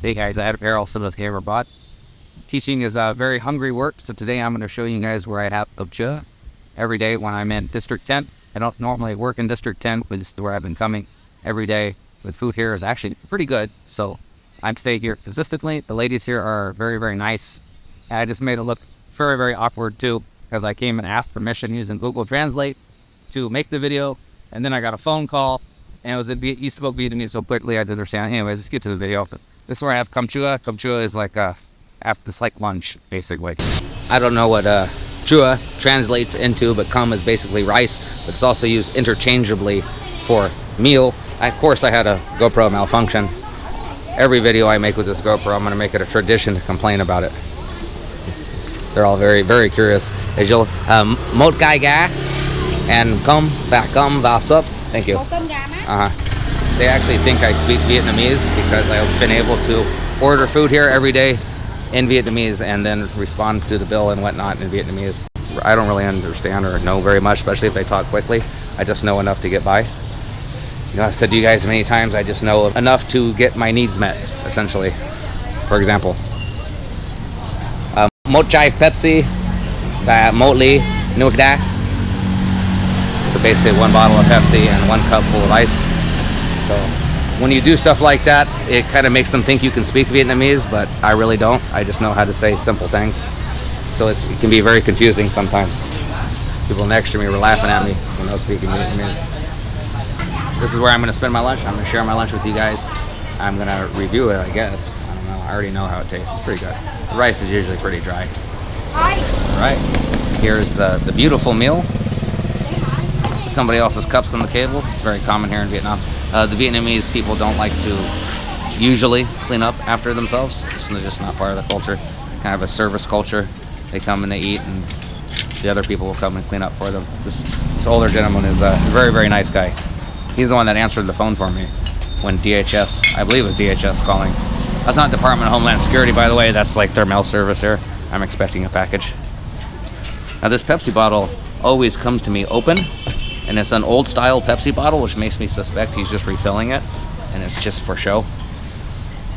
Hey guys, I had a pair also with camera bot. Teaching is very hungry work, so today I'm going to show you guys where I have Ho Chi Minh every day when I'm in District 10. I don't normally work in District 10, but this is where I've been coming every day. With food here is actually pretty good, so I'm staying here consistently. The ladies here are very, very nice. I just made it look very, very awkward too, because I came and asked permission using Google Translate to make the video, and then I got a phone call, and it was he spoke Vietnamese so quickly I didn't understand. Anyways, let's get to the video. This is where I have cơm chua. Cơm chua is like it's like lunch, basically. I don't know what chua translates into, but cơm is basically rice, but it's also used interchangeably for meal. Of course, I had a GoPro malfunction. Every video I make with this GoPro, I'm going to make it a tradition to complain about it. They're all very, very curious. As you'll, một gai gà and cơm và súp. Thank you. They actually think I speak Vietnamese because I've been able to order food here every day in Vietnamese and then respond to the bill and whatnot in Vietnamese. I don't really understand or know very much, especially if they talk quickly. I just know enough to get by. You know, I've said to you guys many times, I just know enough to get my needs met, essentially. For example, một chai Pepsi và một ly nước đá. So basically one bottle of Pepsi and one cup full of ice. So when you do stuff like that, it kind of makes them think you can speak Vietnamese, but I really don't. I just know how to say simple things. So it can be very confusing sometimes. People next to me were laughing at me when I was speaking Vietnamese. This is where I'm going to spend my lunch. I'm going to share my lunch with you guys. I'm going to review it, I guess. I don't know. I already know how it tastes. It's pretty good. The rice is usually pretty dry. All right. Here's the beautiful meal. Somebody else's cups on the table. It's very common here in Vietnam. The Vietnamese people don't like to usually clean up after themselves. It's just not part of the culture. Kind of a service culture. They come and they eat, and the other people will come and clean up for them. This older gentleman is a very, very nice guy. He's the one that answered the phone for me when DHS, I believe it was DHS calling. That's not Department of Homeland Security, by the way. That's like their mail service here. I'm expecting a package. Now this Pepsi bottle always comes to me open, and it's an old style Pepsi bottle, which makes me suspect he's just refilling it, and it's just for show,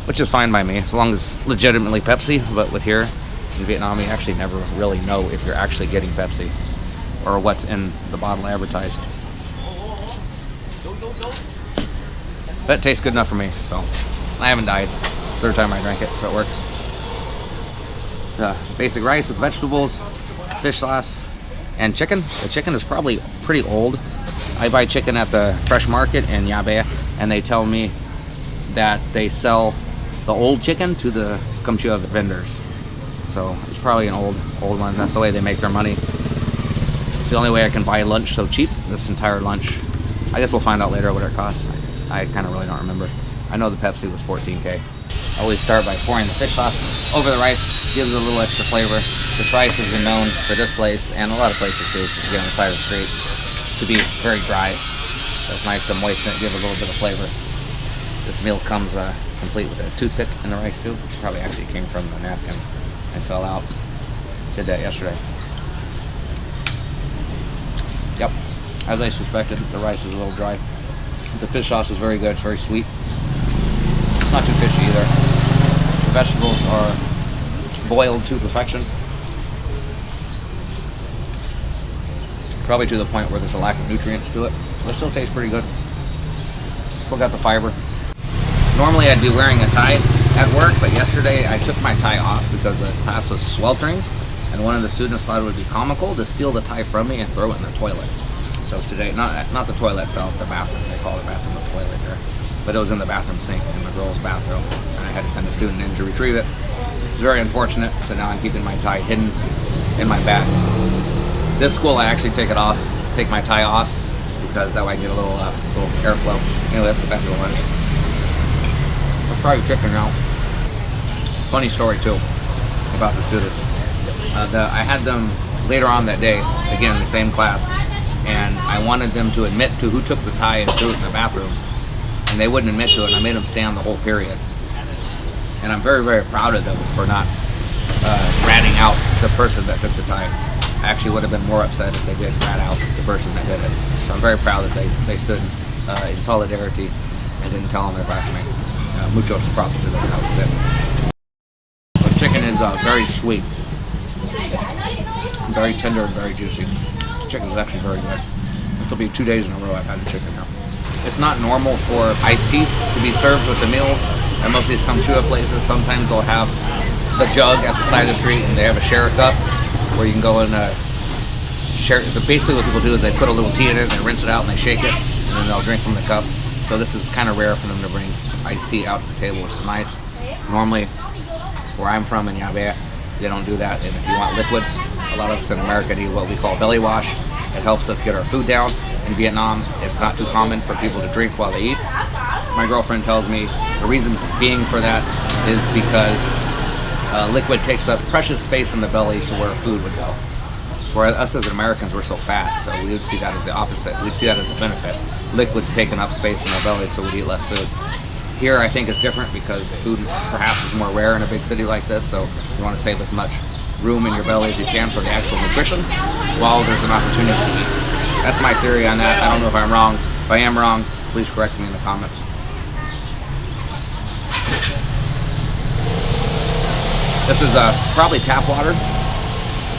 which is fine by me, as long as it's legitimately Pepsi. But with here in Vietnam, you actually never really know if you're actually getting Pepsi or what's in the bottle advertised. But it tastes good enough for me, so I haven't died. Third time I drank it, so it works. It's basic rice with vegetables, fish sauce, and chicken. The chicken is probably pretty old. I buy chicken at the fresh market in Nha Be, and they tell me that they sell the old chicken to the cơm chua vendors. So it's probably an old one. That's the way they make their money. It's the only way I can buy lunch so cheap, this entire lunch. I guess we'll find out later what it costs. I kind of really don't remember. I know the Pepsi was 14K. I always start by pouring the fish sauce over the rice, gives it a little extra flavor. This rice has been known for this place and a lot of places too, again on the side of the street, to be very dry. So it's nice to moisten it, give it a little bit of flavor. This meal comes complete with a toothpick in the rice too. Probably actually came from the napkins and fell out. Did that yesterday. Yep, as I suspected, the rice is a little dry. The fish sauce is very good, it's very sweet. It's not too fishy either. The vegetables are boiled to perfection. Probably to the point where there's a lack of nutrients to it. But it still tastes pretty good. Still got the fiber. Normally I'd be wearing a tie at work, but yesterday I took my tie off because the class was sweltering, and one of the students thought it would be comical to steal the tie from me and throw it in the toilet. So today, not the toilet itself, the bathroom. They call it the bathroom, the toilet there. But it was in the bathroom sink in the girls' bathroom, and I had to send a student in to retrieve it. It's very unfortunate, so now I'm keeping my tie hidden in my bag. This school, I actually take my tie off, because that way I get a little airflow. Anyway, let's get back to the lunch. Let's try chicken now. Funny story too about the students. I had them later on that day, again, the same class, and I wanted them to admit to who took the tie and threw it in the bathroom, and they wouldn't admit to it, and I made them stand the whole period. And I'm very, very proud of them for not ratting out the person that took the tie. I actually would have been more upset if they did rat out the person that did it. So I'm very proud that they stood in solidarity and didn't tell on their classmate. muchos props to them. That was good. The chicken is very sweet, very tender and very juicy. The chicken is actually very good. This will be 2 days in a row I've had the chicken now. It's not normal for iced tea to be served with the meals. And most of these kamchuya places, sometimes they'll have the jug at the side of the street and they have a share cup where you can go and share. Basically what people do is they put a little tea in it, they rinse it out and they shake it, and then they'll drink from the cup. So this is kind of rare for them to bring iced tea out to the table, which is nice. Normally, where I'm from in Yabe, they don't do that. And if you want liquids, a lot of us in America do what we call belly wash. It helps us get our food down. In Vietnam, it's not too common for people to drink while they eat. My girlfriend tells me the reason being for that is because liquid takes up precious space in the belly to where food would go. For us as Americans, we're so fat, so we would see that as the opposite. We'd see that as a benefit. Liquid's taking up space in our belly, so we'd eat less food. Here, I think it's different because food perhaps is more rare in a big city like this, so you want to save as much room in your belly as you can for the actual nutrition while there's an opportunity to eat. That's my theory on that. I don't know if I'm wrong. If I am wrong, please correct me in the comments. This is probably tap water.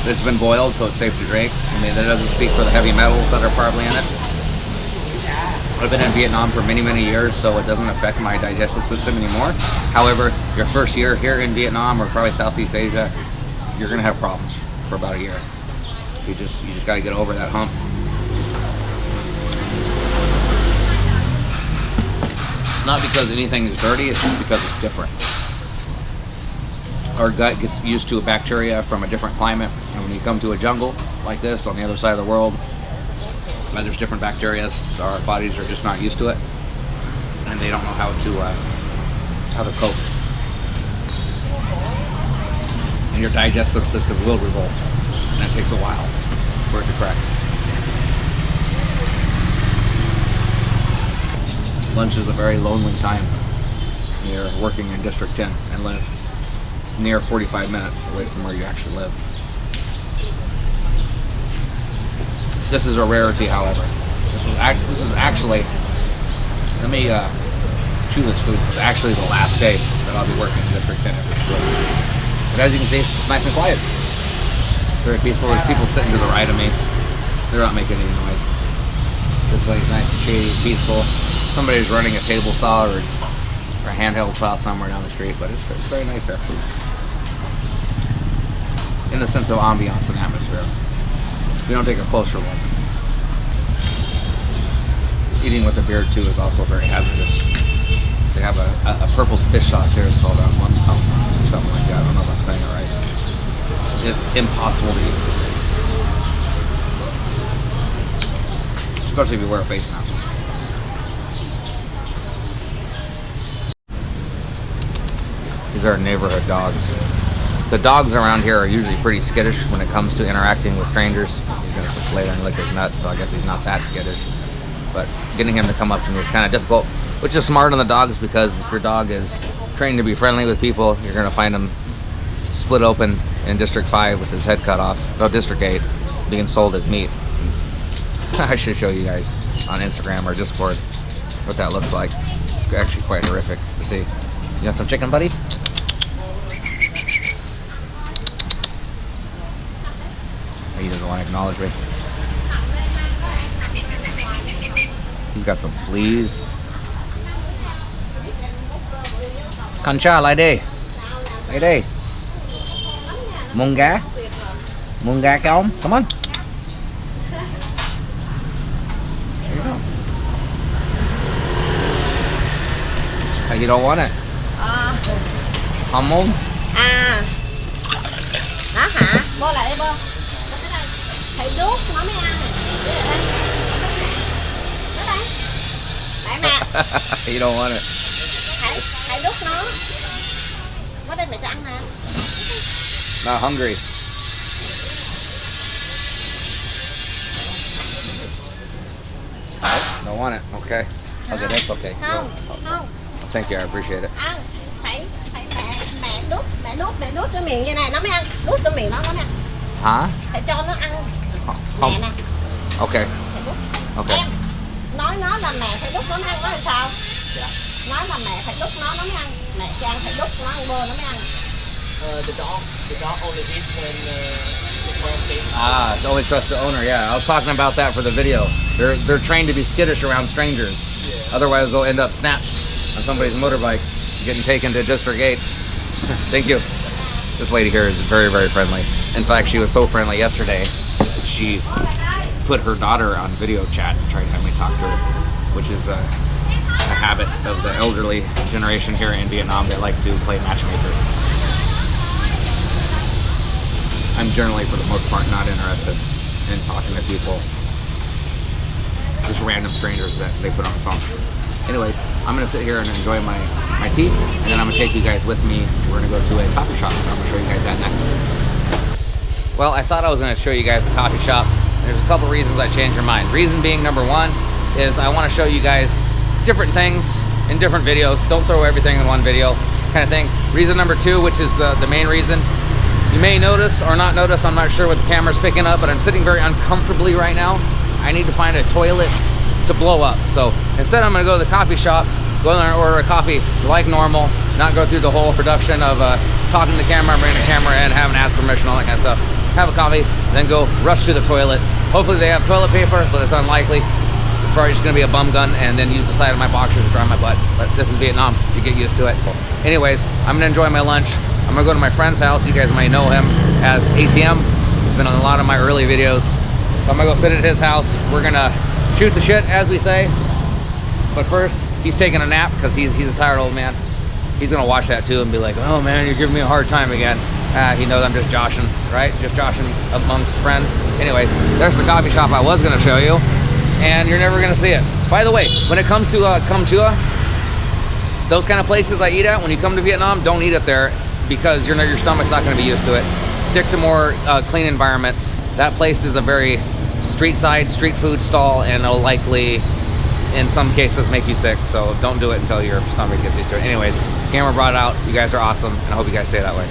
It's been boiled, so it's safe to drink. I mean, that doesn't speak for the heavy metals that are probably in it. I've been in Vietnam for many, many years, so it doesn't affect my digestive system anymore. However, your first year here in Vietnam, or probably Southeast Asia, you're gonna have problems for about a year. You just gotta get over that hump. It's not because anything is dirty, it's just because it's different. Our gut gets used to a bacteria from a different climate, and when you come to a jungle like this on the other side of the world, there's different bacteria, so our bodies are just not used to it, and they don't know how to cope. And your digestive system will revolt, and it takes a while for it to crack. Lunch is a very lonely time when you're working in District 10 and live near 45 minutes away from where you actually live. This is a rarity, however. This is actually, let me chew this food. It's actually the last day that I'll be working in District 10 every split. But as you can see, it's nice and quiet. Very peaceful. There's people sitting to the right of me. They're not making any noise. This place is nice and shady, peaceful. Somebody's running a table saw or a handheld saw somewhere down the street, but it's very nice here. In the sense of ambiance and atmosphere. We don't take a closer look. Eating with a beard too is also very hazardous. They have a purple fish sauce here. It's called one pump or something like that. I don't know if I'm saying it right. It's impossible to eat, especially if you wear a face mask. These are neighborhood dogs. The dogs around here are usually pretty skittish when it comes to interacting with strangers. He's gonna sit later and lick his nuts, so I guess he's not that skittish. But getting him to come up to me is kind of difficult, which is smart on the dogs, because if your dog is trained to be friendly with people, you're gonna find him split open in District 5 with his head cut off. No, District 8, being sold as meat. I should show you guys on Instagram or Discord what that looks like. It's actually quite horrific to see. You want some chicken, buddy? He doesn't want to acknowledge me. He's got some fleas. Concha, lại đi. Lại đi. Munga. Munga kaum. Come on. There you go. Oh, you don't want it? Không muốn. À. Hả? Bô lại đi bô. Thầy đút nó mới ăn này. Nó đây. Lại mà. You don't want it. Thầy đút nó. Nó đây mày sẽ ăn nè. Not hungry. Don't want it. Okay. Okay, that's okay. Không, không. Thank you, I appreciate it. Ăn. Thầy mẹ đút cái miệng như này nó mới ăn. Đút cái miệng nó mới ăn. Hả? Thầy cho nó ăn. Không. Mẹ nè. Okay. Okay. Em nói nó là mẹ phải đút nó ăn, có làm sao? Yeah. Nói là mẹ phải đút nó mới ăn. Mẹ Trang phải đút nó ăn bơ nó mới ăn. The dog only eats when the mom takes. Ah, it's always trust the owner. Yeah, I was talking about that for the video. They're trained to be skittish around strangers. Yeah. Otherwise, they'll end up snatched on somebody's motorbike, getting taken to District 8. Thank you. This lady here is very, very friendly. In fact, she was so friendly yesterday that she put her daughter on video chat and tried to have me talk to her, which is a habit of the elderly generation here in Vietnam. They like to play matchmaker. I'm generally, for the most part, not interested in talking to people, just random strangers that they put on the phone. Anyways, I'm gonna sit here and enjoy my tea, and then I'm gonna take you guys with me. We're gonna go to a coffee shop, and I'm gonna show you guys that next. Well, I thought I was gonna show you guys a coffee shop. There's a couple reasons I changed my mind. Reason being, number one, is I wanna show you guys different things in different videos. Don't throw everything in one video, kind of thing. Reason number two, which is the main reason, you may notice or not notice, I'm not sure what the camera's picking up, but I'm sitting very uncomfortably right now. I need to find a toilet to blow up. So instead I'm gonna go to the coffee shop, go in there and order a coffee like normal, not go through the whole production of talking to the camera, bringing the camera in, having to ask permission, all that kind of stuff. Have a coffee, then go rush to the toilet. Hopefully they have toilet paper, but it's unlikely. It's probably just gonna be a bum gun and then use the side of my boxers to dry my butt. But this is Vietnam, you get used to it. Anyways, I'm gonna enjoy my lunch. I'm gonna go to my friend's house. You guys might know him as ATM. He's been on a lot of my early videos. So I'm gonna go sit at his house. We're gonna shoot the shit, as we say. But first, he's taking a nap because he's a tired old man. He's gonna watch that too and be like, oh man, you're giving me a hard time again. He knows I'm just joshing, right? Just joshing amongst friends. Anyways, there's the coffee shop I was gonna show you, and you're never gonna see it. By the way, when it comes to Cam Chua, those kind of places I eat at, when you come to Vietnam, don't eat it there because your stomach's not gonna be used to it. Stick to more clean environments. That place is a very street food stall, and it'll likely, in some cases, make you sick. So don't do it until your stomach gets used to it. Anyways, camera brought out. You guys are awesome, and I hope you guys stay that way.